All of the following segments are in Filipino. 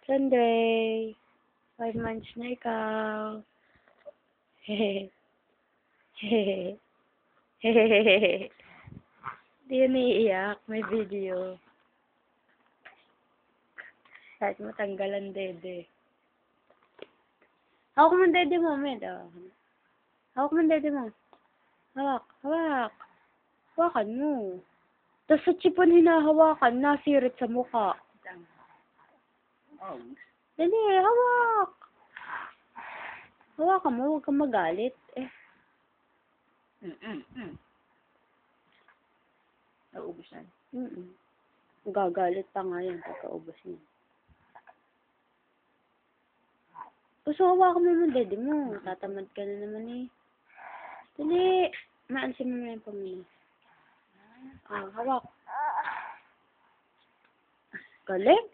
Sunday. 5 months na ikaw. Hehehe. Hehehe. Hehehe. Di yan iiyak. May video. Kahit matanggal ang dede. Hawak mo ang dede mo, Med. Hawak mo ang dede mo. Hawak. Hawak. Hawakan mo. Tapos sa chipon hinahawakan, nasirit sa mukha. Oh. Dali, hawak. Hawakan mo, huwag kang magalit. Naubos yan. Gagalit pa nga yan pagkaubos niya. Gusto hawakan mo yung dede mo. Tatamad ka na naman eh. Dali. Maansin mo na yung pamilya. Hawak. Galing.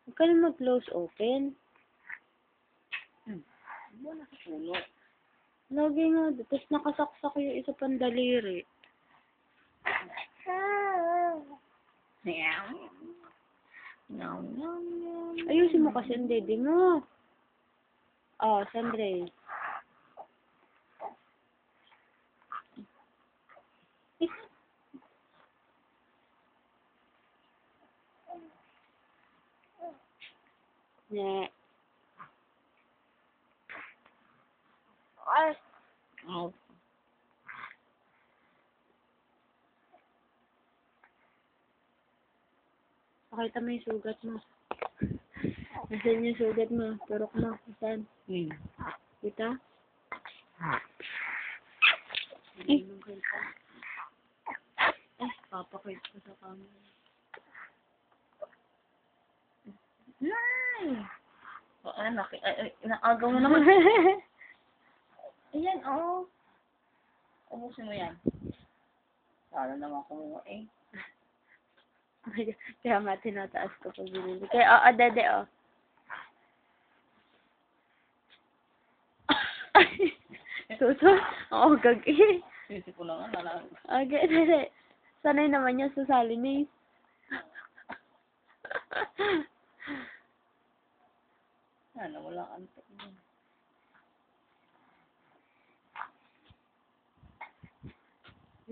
Huwag ka na mag-close open. Ano nakasulo? Lagi nga. Tapos nakasaksak yung isa pang daliri. No. Ayusin mo kasi ang dede mo. Sandre. Ne. Oh. Pakita mo yung sugat mo. Nasaan yung sugat mo? Turok mo. Nasaan? Kita? Papakit ko sa camera. Inaagaw mo naman. Ayan, oo. Ubusin mo yan. Sana naman kumuha eh. Kaya nga tinataas ko pag binili. Kaya, dede, Suso? Oo, gagi. Sisi ko na nga. Okay, dede. Sanay naman yan sa Salinis. Sana wala antok mo.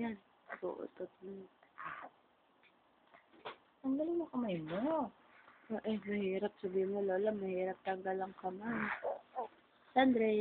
Yan. Suotot mo. Ang galing mo kamay mo. Mahirap. Sabihin mo, Lola, mahirap tanggal ang kamay. Sandre.